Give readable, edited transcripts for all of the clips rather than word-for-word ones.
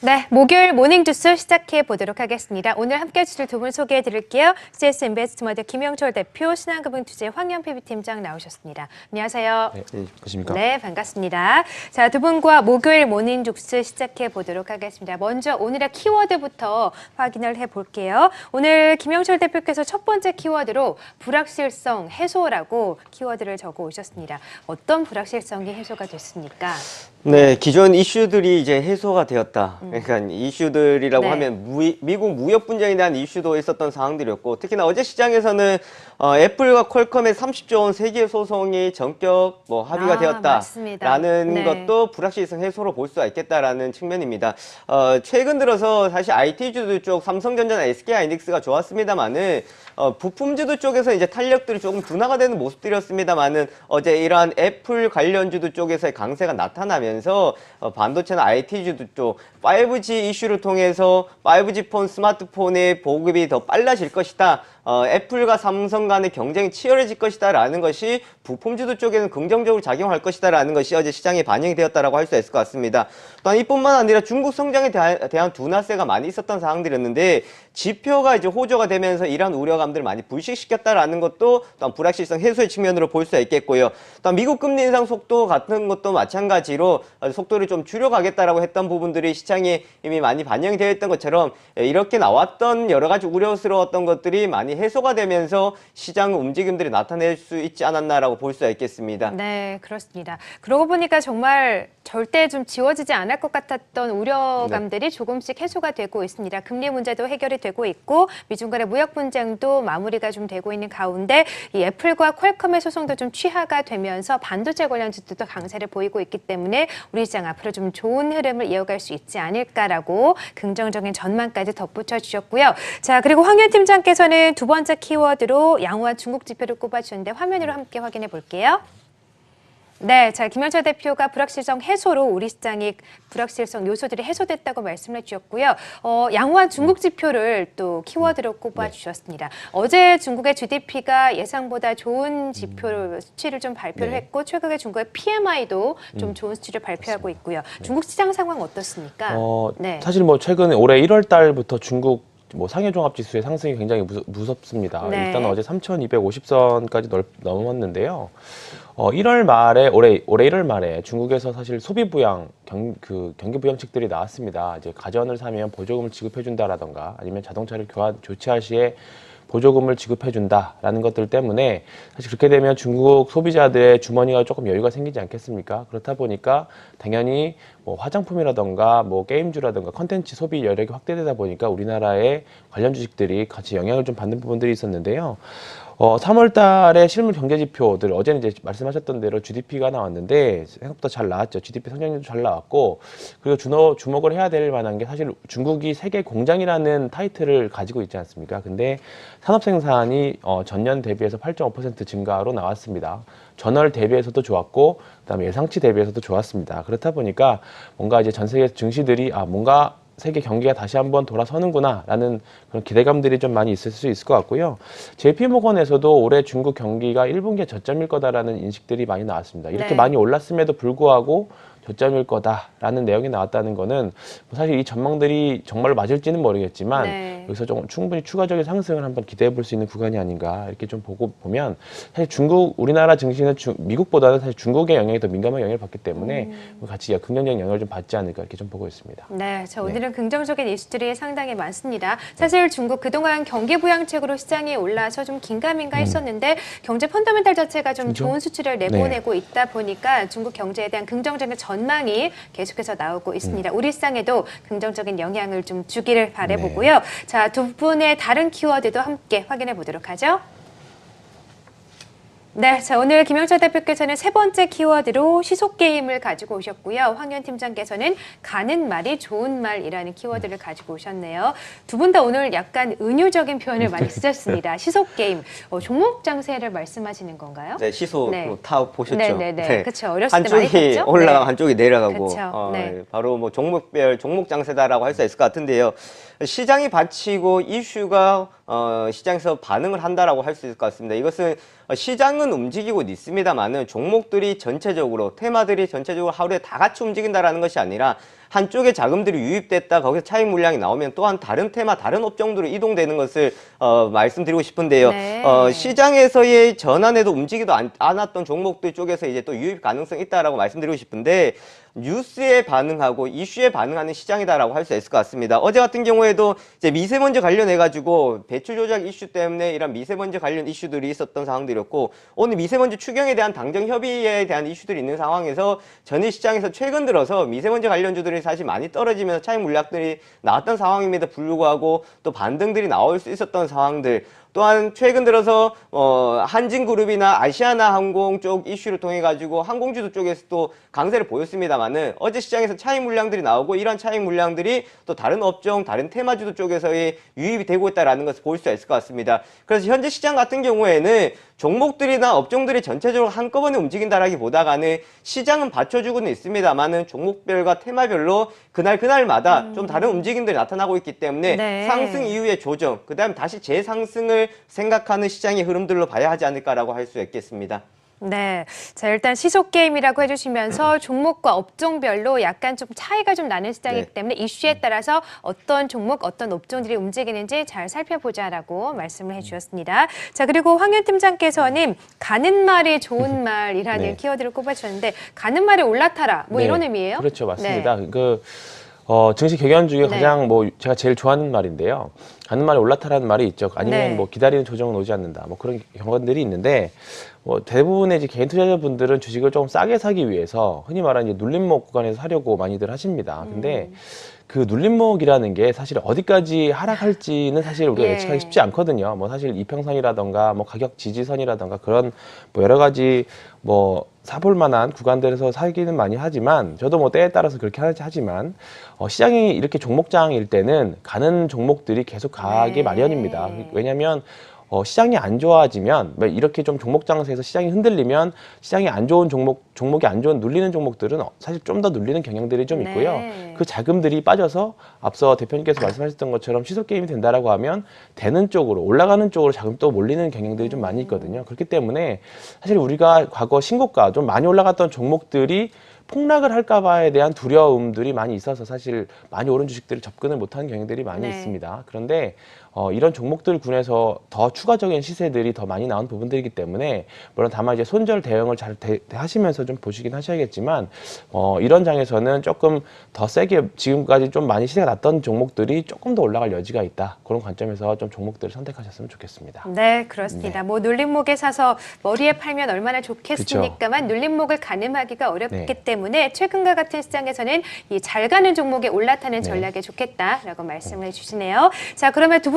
네, 목요일 모닝주스 시작해 보도록 하겠습니다. 오늘 함께 해주실 두 분 소개해 드릴게요. CS 인베스트먼트 김영철 대표, 신한금융투자 황현 PB팀장 나오셨습니다. 안녕하세요. 네, 안녕하십니까. 네, 반갑습니다. 자, 두 분과 목요일 모닝주스 시작해 보도록 하겠습니다. 먼저 오늘의 키워드부터 확인을 해볼게요. 오늘 김영철 대표께서 첫 번째 키워드로 불확실성 해소라고 키워드를 적어 오셨습니다. 어떤 불확실성이 해소가 됐습니까? 네, 기존 이슈들이 이제 해소가 되었다. 그러니까 이슈들이라고 네. 하면 미국 무역 분쟁에 대한 이슈도 있었던 상황들이었고, 특히나 어제 시장에서는 애플과 퀄컴의 30조 원 세계 소송이 전격 합의가 되었다라는 네. 것도 불확실성 해소로 볼 수가 있겠다라는 측면입니다. 최근 들어서 사실 IT주도 쪽 삼성전자나 SK하이닉스가 좋았습니다만은 부품주도 쪽에서 이제 탄력들이 조금 둔화가 되는 모습들이었습니다만은 어제 이러한 애플 관련주도 쪽에서의 강세가 나타나면서 반도체나 IT주도 쪽 5G 이슈를 통해서 5G 폰 스마트폰의 보급이 더 빨라질 것이다. 애플과 삼성 간의 경쟁이 치열해질 것이다 라는 것이 부품주도 쪽에는 긍정적으로 작용할 것이다 라는 것이 어제 시장에 반영이 되었다라고 할 수 있을 것 같습니다. 또한 이뿐만 아니라 중국 성장에 대한 둔화세가 많이 있었던 상황들이었는데 지표가 이제 호조가 되면서 이러한 우려감들을 많이 불식시켰다라는 것도 또한 불확실성 해소의 측면으로 볼 수가 있겠고요. 또한 미국 금리 인상 속도 같은 것도 마찬가지로 속도를 좀 줄여가겠다라고 했던 부분들이 시장에 이미 많이 반영이 되어 있던 것처럼 이렇게 나왔던 여러 가지 우려스러웠던 것들이 많이 해소가 되면서 시장 움직임들이 나타낼 수 있지 않았나라고 볼 수가 있겠습니다. 네, 그렇습니다. 그러고 보니까 정말 절대 좀 지워지지 않을 것 같았던 우려감들이 조금씩 해소가 되고 있습니다. 금리 문제도 해결이 되고 있고 미중 간의 무역 분쟁도 마무리가 좀 되고 있는 가운데 이 애플과 퀄컴의 소송도 좀 취하가 되면서 반도체 관련주들도 강세를 보이고 있기 때문에 우리 시장 앞으로 좀 좋은 흐름을 이어갈 수 있지 않을까라고 긍정적인 전망까지 덧붙여 주셨고요. 자, 그리고 황현 팀장께서는 두 번째 키워드로 양호한 중국 지표를 꼽아주셨는데 화면으로 함께 확인해 볼게요. 네, 자, 김영철 대표가 불확실성 해소로 우리 시장이 불확실성 요소들이 해소됐다고 말씀을 해주셨고요. 양호한 중국 지표를 또 키워드로 꼽아주셨습니다. 어제 중국의 GDP가 예상보다 좋은 지표를 수치를 좀 발표를 했고 최근에 중국의 PMI도 좀 좋은 수치를 발표하고 있고요. 중국 시장 상황 어떻습니까? 네. 사실 최근에 올해 1월 달부터 중국 상해종합지수의 상승이 굉장히 무섭습니다. 네. 일단 어제 3,250선까지 넘었는데요. 1월 말에 올해 1월 말에 중국에서 사실 소비 부양 경기 부양책들이 나왔습니다. 이제 가전을 사면 보조금을 지급해 준다라던가 아니면 자동차를 교체할 시에 보조금을 지급해 준다라는 것들 때문에 사실 그렇게 되면 중국 소비자들의 주머니가 조금 여유가 생기지 않겠습니까? 그렇다 보니까 당연히 화장품이라던가 게임주라던가 컨텐츠 소비 여력이 확대되다 보니까 우리나라의 관련 주식들이 같이 영향을 좀 받는 부분들이 있었는데요. 3월 달에 실물 경제 지표들 어제는 이제 말씀하셨던 대로 GDP가 나왔는데 생각보다 잘 나왔죠. GDP 성장률도 잘 나왔고 그리고 주목을 해야 될 만한 게 사실 중국이 세계 공장이라는 타이틀을 가지고 있지 않습니까? 근데 산업 생산이 전년 대비해서 8.5% 증가로 나왔습니다. 전월 대비해서도 좋았고 그다음에 예상치 대비해서도 좋았습니다. 그렇다 보니까 뭔가 이제 전 세계 증시들이 뭔가 세계 경기가 다시 한번 돌아서는구나 라는 그런 기대감들이 좀 많이 있을 수 있을 것 같고요. JP모건에서도 올해 중국 경기가 1분기에 저점일 거다라는 인식들이 많이 나왔습니다. 이렇게 네. 많이 올랐음에도 불구하고 저점일 거다라는 내용이 나왔다는 거는 사실 이 전망들이 정말 맞을지는 모르겠지만 네. 여기서 좀 충분히 추가적인 상승을 한번 기대해 볼 수 있는 구간이 아닌가 이렇게 좀 보면 사실 우리나라 증시는 미국보다는 사실 중국의 영향이 더 민감한 영향을 받기 때문에 같이 긍정적인 영향을 좀 받지 않을까 이렇게 좀 보고 있습니다. 네, 자, 오늘은 긍정적인 이슈들이 상당히 많습니다. 사실 중국 그동안 경기 부양책으로 시장이 올라서 좀 긴가민가 했었는데 경제 펀더멘탈 자체가 좀 좋은 수치를 내보내고 있다 보니까 중국 경제에 대한 긍정적인 전망이 계속해서 나오고 있습니다. 우리 시장에도 긍정적인 영향을 좀 주기를 바라보고요. 자, 두 분의 다른 키워드도 함께 확인해 보도록 하죠. 네, 자, 오늘 김영철 대표께서는 세 번째 키워드로 시속게임을 가지고 오셨고요. 황현 팀장께서는 가는 말이 좋은 말이라는 키워드를 가지고 오셨네요. 두 분 다 오늘 약간 은유적인 표현을 많이 쓰셨습니다. 시속게임, 종목 장세를 말씀하시는 건가요? 네, 시소 타 보셨죠? 네. 그렇죠. 어렸을 때 많이 한쪽이 봤죠? 올라가고 네. 한쪽이 내려가고 그쵸. 네. 바로 종목별 종목 장세다라고 할 수 있을 것 같은데요. 시장이 받치고 이슈가 시장에서 반응을 한다라고 할 수 있을 것 같습니다. 이것은 시장은 움직이고 있습니다만은 종목들이 전체적으로 테마들이 전체적으로 하루에 다 같이 움직인다라는 것이 아니라 한쪽에 자금들이 유입됐다 거기서 차익 물량이 나오면 또한 다른 테마, 다른 업종으로 이동되는 것을 말씀드리고 싶은데요. 네. 시장에서의 전환에도 움직이도 않았던 종목들 쪽에서 이제 또 유입 가능성이 있다라고 말씀드리고 싶은데 뉴스에 반응하고 이슈에 반응하는 시장이다라고 할 수 있을 것 같습니다. 어제 같은 경우에도 이제 미세먼지 관련해 가지고 배출 조작 이슈 때문에 이런 미세먼지 관련 이슈들이 있었던 상황들이었고 오늘 미세먼지 추경에 대한 당정 협의에 대한 이슈들이 있는 상황에서 전일 시장에서 최근 들어서 미세먼지 관련주들이 사실 많이 떨어지면서 차익 물량들이 나왔던 상황임에도 불구하고 또 반등들이 나올 수 있었던 상황들 또한 최근 들어서 한진그룹이나 아시아나항공 쪽 이슈를 통해 가지고 항공주도 쪽에서 또 강세를 보였습니다만은 어제 시장에서 차익 물량들이 나오고 이런 차익 물량들이 또 다른 업종, 다른 테마주도 쪽에서의 유입이 되고 있다라는 것을 볼 수가 있을 것 같습니다. 그래서 현재 시장 같은 경우에는 종목들이나 업종들이 전체적으로 한꺼번에 움직인다라기보다는 시장은 받쳐주고는 있습니다만은 종목별과 테마별로 그날마다 좀 다른 움직임들이 나타나고 있기 때문에 네. 상승 이후의 조정, 그다음 다시 재상승을 생각하는 시장의 흐름들로 봐야 하지 않을까라고 할 수 있겠습니다. 네. 자, 일단 시속 게임이라고 해주시면서 종목과 업종별로 약간 좀 차이가 좀 나는 시장이기 네. 때문에 이슈에 따라서 어떤 종목, 어떤 업종들이 움직이는지 잘 살펴보자라고 말씀을 해주셨습니다. 자, 그리고 황윤 팀장께서는 가는 말이 좋은 말이라는 네. 키워드를 꼽아주셨는데 가는 말이 올라타라 뭐 네, 이런 의미예요? 그렇죠, 네. 맞습니다. 증시 개견 중에 네. 가장 제가 제일 좋아하는 말인데요. 가는 말이 올라타라는 말이 있죠. 아니면 네. 기다리는 조정은 오지 않는다. 그런 경건들이 있는데 대부분의 이제 개인 투자자분들은 주식을 조금 싸게 사기 위해서 흔히 말하는 이제 눌림목 구간에서 사려고 많이들 하십니다. 근데 그 눌림목이라는 게 사실 어디까지 하락할지는 사실 우리가 예. 예측하기 쉽지 않거든요. 사실 이평선이라던가 가격 지지선이라던가 그런 여러 가지 사볼 만한 구간들에서 사기는 많이 하지만 저도 때에 따라서 그렇게 하지만 시장이 이렇게 종목장일 때는 가는 종목들이 계속 가기 네. 마련입니다. 왜냐하면 시장이 안 좋아지면 이렇게 좀 종목장세에서 시장이 흔들리면 시장이 안 좋은 종목이 안 좋은 눌리는 종목들은 사실 좀 더 눌리는 경향들이 좀 있고요. 네. 그 자금들이 빠져서 앞서 대표님께서 말씀하셨던 것처럼 시속 게임이 된다라고 하면 되는 쪽으로 올라가는 쪽으로 자금 또 몰리는 경향들이 좀 많이 있거든요. 그렇기 때문에 사실 우리가 과거 신고가 좀 많이 올라갔던 종목들이 폭락을 할까봐에 대한 두려움들이 많이 있어서 사실 많이 오른 주식들을 접근을 못하는 경향들이 많이 네. 있습니다. 그런데 이런 종목들 군에서 더 추가적인 시세들이 더 많이 나온 부분들이기 때문에 물론 다만 이제 손절 대응을 잘 하시면서 좀 보시긴 하셔야겠지만 이런 장에서는 조금 더 세게 지금까지 좀 많이 시세가 났던 종목들이 조금 더 올라갈 여지가 있다. 그런 관점에서 좀 종목들을 선택하셨으면 좋겠습니다. 네, 그렇습니다. 네. 눌림목에 사서 머리에 팔면 얼마나 좋겠습니까만 눌림목을 가늠하기가 어렵기 네. 때문에 최근과 같은 시장에서는 이 잘 가는 종목에 올라타는 네. 전략이 좋겠다라고 말씀을 해주시네요. 자, 그러면 두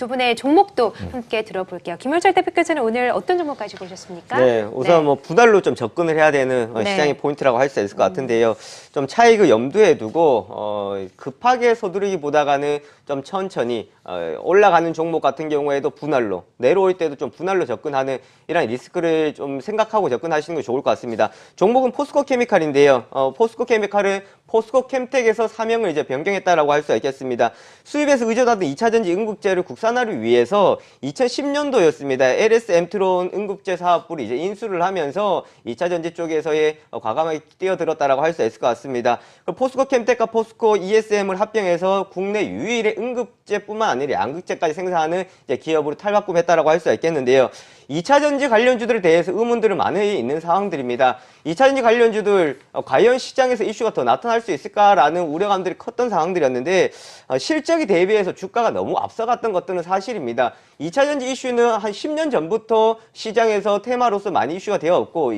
분의 종목도 함께 들어볼게요. 김현철 대표께서는 오늘 어떤 종목 가지고 오셨습니까? 네, 우선 분할로 좀 접근을 해야 되는 네. 시장의 포인트라고 할 수 있을 것 같은데요. 좀 차익을 염두에 두고 급하게 서두르기보다는 좀 천천히 올라가는 종목 같은 경우에도 분할로 내려올 때도 좀 분할로 접근하는 이런 리스크를 좀 생각하고 접근하시는 게 좋을 것 같습니다. 종목은 포스코 케미칼인데요. 포스코 케미칼은 포스코 캠텍에서 사명을 이제 변경했다라고 할 수 있겠습니다. 수입에서 의존하던 2차 전지 응급제를 국산화를 위해서 2010년도였습니다. LS 엠트론 응급제 사업부를 이제 인수를 하면서 2차 전지 쪽에서의 과감하게 뛰어들었다라고 할 수 있을 것 같습니다. 포스코 캠텍과 포스코 ESM을 합병해서 국내 유일의 응급제뿐만 아니라 양극재까지 생산하는 이제 기업으로 탈바꿈했다라고 할 수 있겠는데요. 2차 전지 관련주들에 대해서 의문들은 많이 있는 상황들입니다. 2차 전지 관련주들 과연 시장에서 이슈가 더 나타날 수 있을까라는 우려감들이 컸던 상황들이었는데 실적에 대비해서 주가가 너무 앞서갔던 것들은 사실입니다. 2차 전지 이슈는 한 10년 전부터 시장에서 테마로서 많이 이슈가 되었고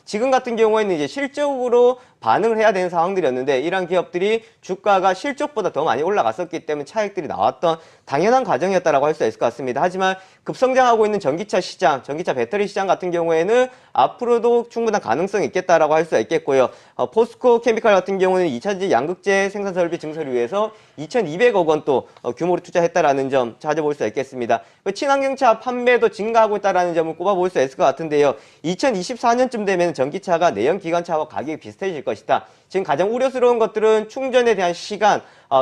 지금 같은 경우에는 이제 실적으로 반응을 해야 되는 상황들이었는데 이러한 기업들이 주가가 실적보다 더 많이 올라갔었기 때문에 차익들이 나왔던 당연한 과정이었다라고 할 수 있을 것 같습니다. 하지만 급성장하고 있는 전기차 시장, 전기차 배터리 시장 같은 경우에는 앞으로도 충분한 가능성이 있겠다라고 할 수 있겠고요. 포스코 케미칼 같은 경우는 2차전지 양극재 생산 설비 증설을 위해서 2,200억 원 또 규모로 투자했다라는 점 찾아볼 수 있겠습니다. 친환경차 판매도 증가하고 있다라는 점을 꼽아볼 수 있을 것 같은데요. 2024년쯤 되면 전기차가 내연 기관차와 가격이 비슷해질 것이다. 지금 가장 우려스러운 것들은 충전에 대한 시간,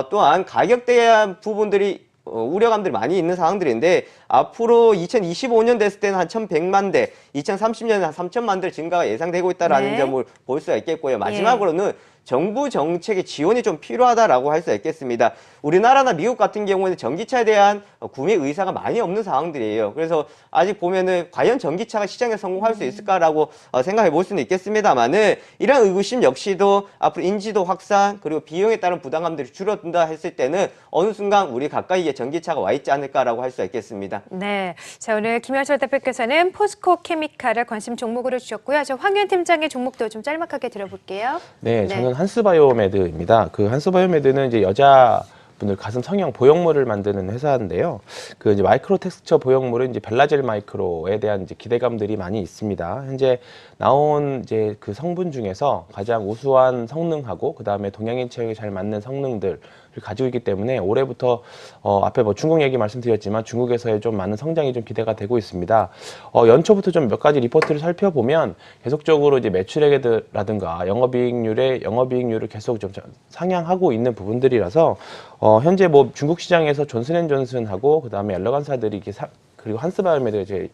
또한 가격대에 대한 부분들이 우려감들이 많이 있는 상황들인데 앞으로 2025년 됐을 때는 한 1,100만 대, 2030년에 한 3,000만 대 증가가 예상되고 있다는 네. 점을 볼 수가 있겠고요. 마지막으로는 정부 정책의 지원이 좀 필요하다라고 할 수 있겠습니다. 우리나라나 미국 같은 경우에는 전기차에 대한 구매 의사가 많이 없는 상황들이에요. 그래서 아직 보면은 과연 전기차가 시장에 성공할 수 있을까라고 생각해 볼 수는 있겠습니다만은 이런 의구심 역시도 앞으로 인지도 확산 그리고 비용에 따른 부담감들이 줄어든다 했을 때는 어느 순간 우리 가까이에 전기차가 와 있지 않을까라고 할 수 있겠습니다. 네, 자 오늘 김현철 대표께서는 포스코 케미칼을 관심 종목으로 주셨고요. 저 황현 팀장의 종목도 좀 짤막하게 들어볼게요. 네, 저는 한스바이오메드입니다. 그 한스바이오메드는 이제 여자분들 가슴 성형 보형물을 만드는 회사인데요. 그 이제 마이크로 텍스처 보형물은 이제 벨라젤 마이크로에 대한 이제 기대감들이 많이 있습니다. 현재 나온 이제 그 성분 중에서 가장 우수한 성능하고 그 다음에 동양인 체형에 잘 맞는 성능들을 가지고 있기 때문에 올해부터 앞에 뭐 중국 얘기 말씀드렸지만 중국에서의 좀 많은 성장이 좀 기대가 되고 있습니다. 연초부터 좀 몇 가지 리포트를 살펴보면 계속적으로 이제 매출액이라든가 영업이익률을 계속 좀 상향하고 있는 부분들이라서 현재 뭐 중국 시장에서 존슨앤존슨하고 그 다음에 엘러간사들이 이렇게 그리고 한스바이오메드 이제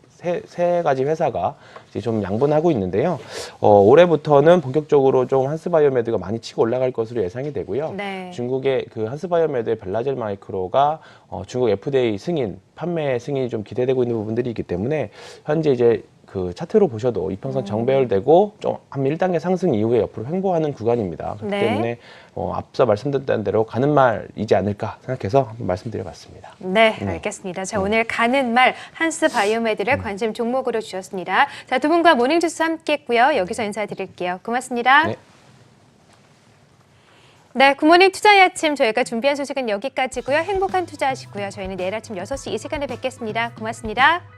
세 가지 회사가 이제 좀 양분하고 있는데요. 올해부터는 본격적으로 좀 한스바이오메드가 많이 치고 올라갈 것으로 예상이 되고요. 네. 중국의 그 한스바이오메드의 벨라젤 마이크로가 중국 FDA 판매 승인이 좀 기대되고 있는 부분들이 있기 때문에 현재 이제 그 차트로 보셔도 이평선 정배열되고 좀 한 1단계 상승 이후에 옆으로 횡보하는 구간입니다. 그렇기 네. 때문에 앞서 말씀드렸던 대로 가는 말이지 않을까 생각해서 한번 말씀드려봤습니다. 네, 알겠습니다. 자, 오늘 가는 말 한스 바이오메드를 관심 종목으로 주셨습니다. 자, 두 분과 모닝주스 함께 했고요. 여기서 인사드릴게요. 고맙습니다. 네. 네, 굿모닝 투자의 아침 저희가 준비한 소식은 여기까지고요. 행복한 투자하시고요. 저희는 내일 아침 6시 이 시간에 뵙겠습니다. 고맙습니다.